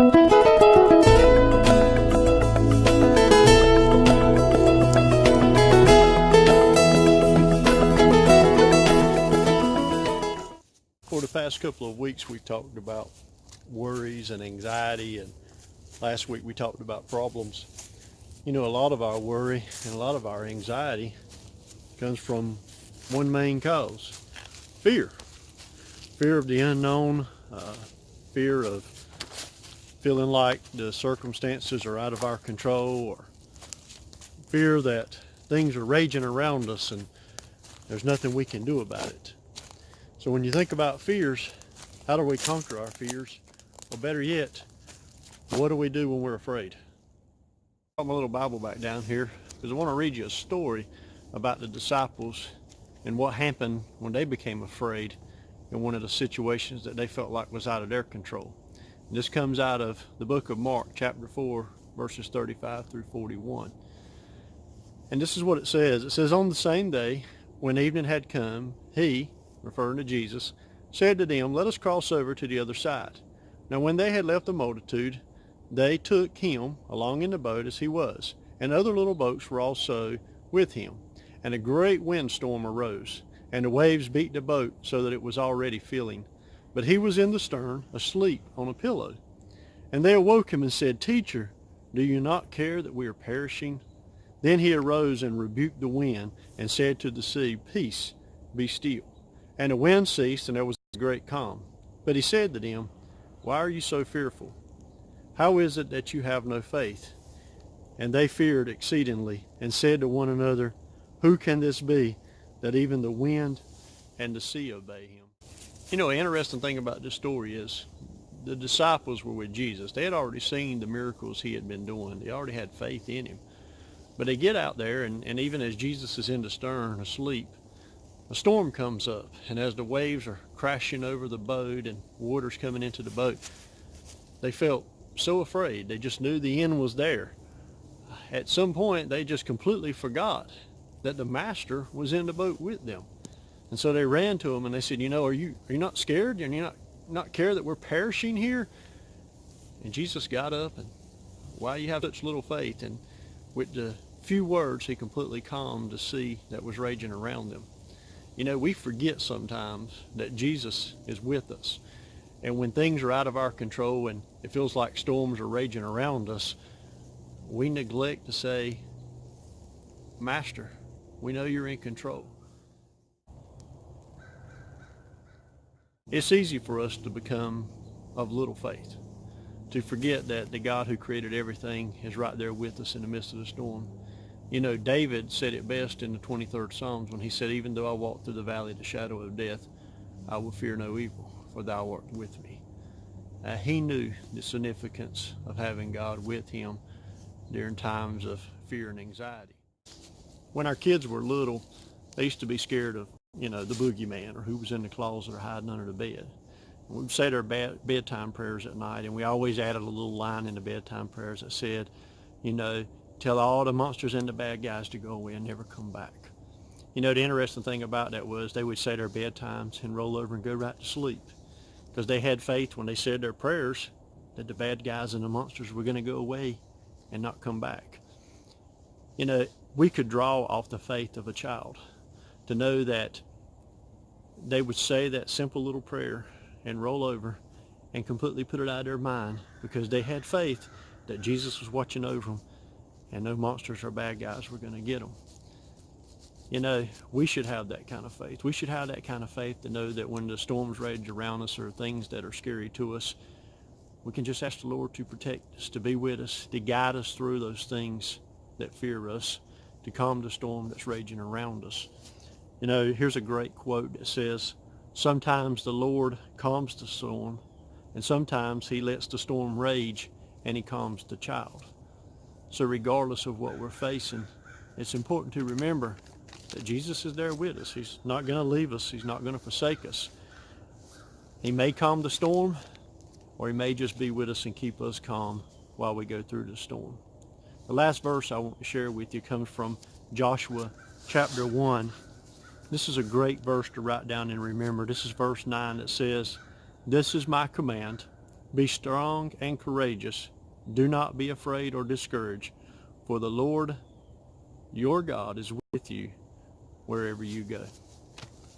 For the past couple of weeks, we've talked about worries and anxiety, and last week we talked about problems. You know, a lot of our worry and a lot of our anxiety comes from one main cause: fear. Fear of the unknown, fear of feeling like the circumstances are out of our control, or fear that things are raging around us and there's nothing we can do about it. So when you think about fears, how do we conquer our fears? Or better yet, what do we do when we're afraid? I got my little Bible back down here because I want to read you a story about the disciples and what happened when they became afraid in one of the situations that they felt like was out of their control. And this comes out of the book of Mark, chapter 4, verses 35 through 41. And this is what it says. It says, "On the same day, when evening had come, he," referring to Jesus, "said to them, 'Let us cross over to the other side.' Now when they had left the multitude, they took him along in the boat as he was, and other little boats were also with him. And a great windstorm arose, and the waves beat the boat so that it was already filling. But he was in the stern, asleep on a pillow. And they awoke him and said, 'Teacher, do you not care that we are perishing?' Then he arose and rebuked the wind and said to the sea, 'Peace, be still.' And the wind ceased, and there was a great calm. But he said to them, 'Why are you so fearful? How is it that you have no faith?' And they feared exceedingly, and said to one another, 'Who can this be, that even the wind and the sea obey him?'" You know, an interesting thing about this story is the disciples were with Jesus. They had already seen the miracles he had been doing. They already had faith in him. But they get out there, and even as Jesus is in the stern asleep, a storm comes up, and as the waves are crashing over the boat and water's coming into the boat, they felt so afraid. They just knew the end was there. At some point, they just completely forgot that the master was in the boat with them. And so they ran to him and they said, are you not scared? And you not care that we're perishing here? And Jesus got up, and why you have such little faith? And with the few words, he completely calmed the sea that was raging around them. We forget sometimes that Jesus is with us. And when things are out of our control and it feels like storms are raging around us, we neglect to say, "Master, we know you're in control." It's easy for us to become of little faith, to forget that the God who created everything is right there with us in the midst of the storm. David said it best in the 23rd Psalms when he said, "Even though I walk through the valley of the shadow of death, I will fear no evil, for thou art with me." He knew the significance of having God with him during times of fear and anxiety. When our kids were little, they used to be scared of, the boogeyman, or who was in the closet or hiding under the bed. And we'd say our bedtime prayers at night, and we always added a little line in the bedtime prayers that said, "Tell all the monsters and the bad guys to go away and never come back." The interesting thing about that was they would say their bedtimes and roll over and go right to sleep, because they had faith when they said their prayers that the bad guys and the monsters were going to go away and not come back. We could draw off the faith of a child to know that they would say that simple little prayer and roll over and completely put it out of their mind, because they had faith that Jesus was watching over them and no monsters or bad guys were going to get them. We should have that kind of faith. We should have that kind of faith to know that when the storms rage around us or things that are scary to us, we can just ask the Lord to protect us, to be with us, to guide us through those things that fear us, to calm the storm that's raging around us. Here's a great quote that says, "Sometimes the Lord calms the storm, and sometimes he lets the storm rage and he calms the child." So regardless of what we're facing, it's important to remember that Jesus is there with us. He's not going to leave us. He's not going to forsake us. He may calm the storm, or he may just be with us and keep us calm while we go through the storm. The last verse I want to share with you comes from Joshua chapter 1. This is a great verse to write down and remember. This is verse 9 that says, "This is my command. Be strong and courageous. Do not be afraid or discouraged, for the Lord your God is with you wherever you go.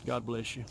God bless you.